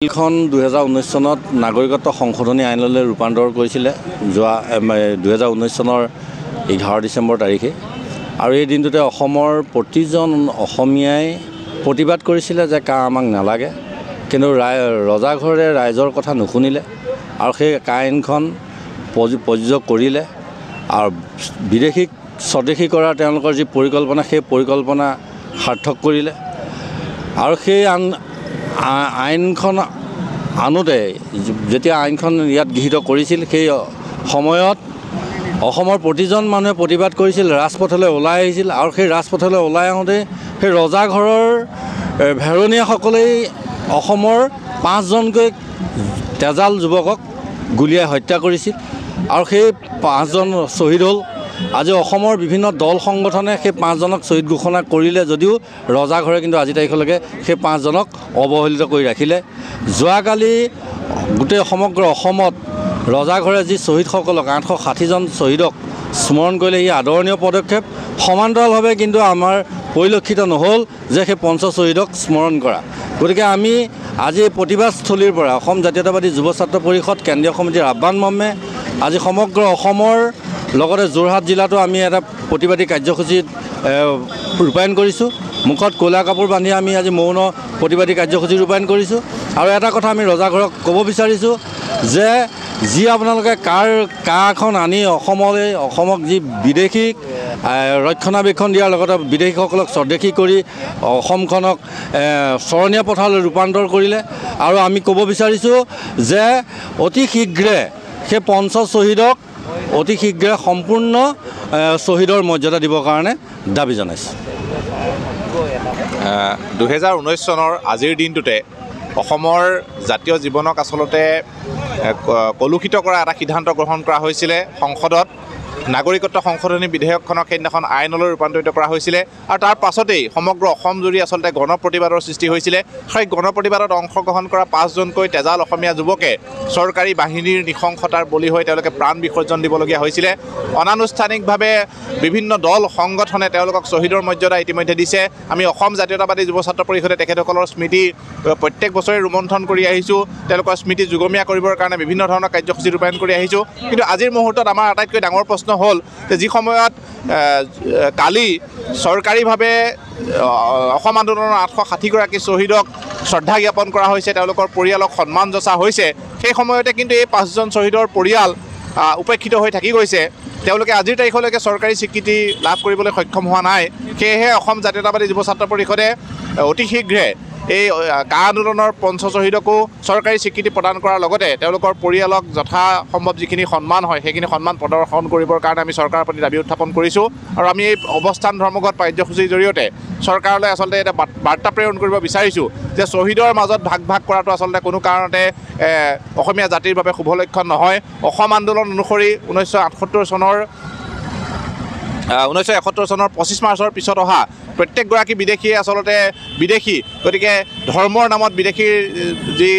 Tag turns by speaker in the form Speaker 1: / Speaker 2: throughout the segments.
Speaker 1: বিলখন 2019 চনত নাগৰিকত্ব সংশোধনী আইনলৈ ৰূপান্তৰ কৰিছিলে যোৱা 2019 চনৰ 11 ডিচেম্বৰ তাৰিখে আৰু এই দিনটোতে অসমৰ প্ৰতিজন অসমীয়াই প্ৰতিবাদ কৰিছিলে যে আমাক নালাগে কিন্তু ৰজাঘৰে ৰাইজৰ কথা নুশুনিলে আৰু সেই আইনখন প্ৰযোজ্য কৰিলে আৰু বিদেশীক স্বদেশী কৰা তেওঁলোকৰ যি পৰিকল্পনা সেই পৰিকল্পনা সাৰ্থক কৰিলে আৰু সেই আইনখন আনোতে যেতিয়া আইনখন ইয়াত গৃহীত কৰিছিল সেই সময়ত অসমৰ প্ৰতিজন মানুহে প্ৰতিবাদ কৰিছিল ৰাজপথলৈ ওলাই আহিছিল আৰু সেই ৰাজপথলৈ ওলাই আহোঁতে সেই ৰজাঘৰৰ ভেৰণীয়াসকলেই অসমৰ 5জনকৈ তেজাল যুৱকক গুলীয়াই হত্যা কৰিছিল আৰু সেই 5জন শ্বহীদ হ'ল। আজি অসমৰ বিভিন্ন দল সংগঠনে সেই 5জনক শ্বহীদ ঘোষণা কৰিলে যদিও ৰজাঘৰে কিন্তু আজি তাৰিখলৈকে সেই 5জনক অৱহেলিত কৰি ৰাখিলে। যোৱাকালি গোটেই সমগ্ৰ অসমত ৰজাঘৰে যি শ্বহীদসকলক 860জন শ্বহীদক স্মৰণ কৰিলে এই আদৰণীয় পদক্ষেপ সমান্তৰালভাৱে কিন্তু আমাৰ পৰিলক্ষিত নহ'ল যে সেই শ্বহীদক স্মৰণ কৰা। গতিকে আমি আজি প্ৰতিবাদস্থলীৰ পৰা অসম জাতীয়তাবাদী যুৱ ছাত্ৰ পৰিষদ কেন্দ্ৰীয় সমিতিৰ আহ্বান মৰ্মে আজি সমগ্ৰ অসমৰ লগতে যোৰহাট জিলাতো আমি এটা প্ৰতিবাদী কাৰ্যসূচীত ৰূপায়ণ কৰিছোঁ। মুখত ক'লা কাপোৰ বান্ধি আমি আজি মৌন প্ৰতিবাদী কাৰ্যসূচী ৰূপায়ণ কৰিছোঁ আৰু এটা কথা আমি ৰজাঘৰক ক'ব বিচাৰিছোঁ যে যি আপোনালোকে কাখন আনি অসমক যি বিদেশীক ৰক্ষণাবেক্ষণ দিয়াৰ লগতে বিদেশীসকলক স্বদেশী কৰি অসমখনক চৰণীয়া পথাৰলৈ ৰূপান্তৰ কৰিলে আৰু আমি ক'ব বিচাৰিছোঁ যে অতি শীঘ্ৰে সেই শ্বহীদক অতি শীঘ্ৰে সম্পূৰ্ণ শ্বহীদৰ মৰ্যাদা দিবৰ কাৰণে দাবী জনাইছোঁ।
Speaker 2: 2019 চনৰ আজিৰ দিনটোতে অসমৰ জাতীয় জীৱনক আচলতে কলুষিত কৰা এটা সিদ্ধান্ত গ্ৰহণ কৰা হৈছিলে। সংসদত নাগৰিকত্ব সংশোধনী বিধেয়কখনক সেইদিনাখন আইনলৈ ৰূপান্তৰিত কৰা হৈছিলে আৰু তাৰ পাছতেই সমগ্ৰ অসম জুৰি আচলতে গণপ্ৰতিবাদৰ সৃষ্টি হৈছিলে। সেই গণপ্ৰতিবাদত অংশগ্ৰহণ কৰা 5জনকৈ তেজাল অসমীয়া যুৱকে চৰকাৰী বাহিনীৰ নৃশংসতাৰ বলি হৈ তেওঁলোকে প্ৰাণ বিসৰ্জন দিবলগীয়া হৈছিলে। অনানুষ্ঠানিকভাৱে বিভিন্ন দল সংগঠনে তেওঁলোকক শ্বহীদৰ মৰ্যাদা ইতিমধ্যে দিছে। আমি অসম জাতীয়তাবাদী যুৱ ছাত্ৰ পৰিষদে তেখেতসকলৰ স্মৃতি প্ৰত্যেক বছৰে ৰোমন্থন কৰি আহিছোঁ। তেওঁলোকৰ স্মৃতি যুগমীয়া কৰিবৰ কাৰণে বিভিন্ন ধৰণৰ কাৰ্যসূচী ৰূপায়ণ কৰি আহিছোঁ। কিন্তু আজিৰ মুহূৰ্তত আমাৰ আটাইতকৈ ডাঙৰ প্ৰশ্ন হ'ল যে যি সময়ত কালি চৰকাৰীভাৱে অসম আন্দোলনৰ 860গৰাকী শ্বহীদক শ্ৰদ্ধা জ্ঞাপন কৰা হৈছে, তেওঁলোকৰ পৰিয়ালক সন্মান যচা হৈছে, সেই সময়তে কিন্তু এই 5জন শ্বহীদৰ পৰিয়াল উপেক্ষিত হৈ থাকি গৈছে। তেওঁলোকে আজিৰ তাৰিখলৈকে চৰকাৰী স্বীকৃতি লাভ কৰিবলৈ সক্ষম হোৱা নাই। সেয়েহে অসম জাতীয়তাবাদী যুৱ ছাত্ৰ পৰিষদে অতি শীঘ্ৰে এই আন্দোলনৰ শ্বহীদকো চৰকাৰী স্বীকৃতি প্ৰদান কৰাৰ লগতে তেওঁলোকৰ পৰিয়ালক যথাসম্ভৱ যিখিনি সন্মান হয় সেইখিনি সন্মান প্ৰদৰ্শন কৰিবৰ কাৰণে আমি চৰকাৰৰ প্ৰতি দাবী উত্থাপন কৰিছোঁ আৰু আমি এই অৱস্থান ধৰ্মঘট কাৰ্যসূচীৰ জৰিয়তে চৰকাৰলৈ আচলতে এটা বাৰ্তা প্ৰেৰণ কৰিব বিচাৰিছোঁ যে শ্বহীদৰ মাজত ভাগ কৰাটো আচলতে কোনো কাৰণতে অসমীয়া জাতিৰ বাবে শুভ লক্ষণ নহয়। অসম আন্দোলন অনুসৰি 1971 চনৰ 25 মাৰ্চৰ পিছত অহা প্ৰত্যেকগৰাকী বিদেশীয়ে আচলতে বিদেশী, গতিকে ধৰ্মৰ নামত বিদেশীৰ যি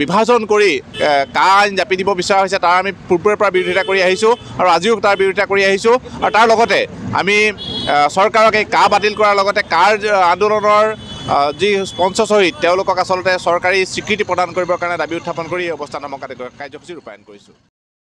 Speaker 2: বিভাজন কৰি আইন জাপি দিব বিচৰা হৈছে তাৰ আমি পূৰ্বৰে পৰা বিৰোধিতা কৰি আহিছোঁ আৰু আজিও তাৰ বিৰোধিতা কৰি আহিছোঁ। আৰু তাৰ লগতে আমি চৰকাৰক এই বাতিল কৰাৰ লগতে আন্দোলনৰ যি শ্বহীদ তেওঁলোকক আচলতে চৰকাৰী স্বীকৃতি প্ৰদান কৰিবৰ কাৰণে দাবী উত্থাপন কৰি এই অৱস্থান কাৰ্যসূচী ৰূপায়ণ কৰিছোঁ।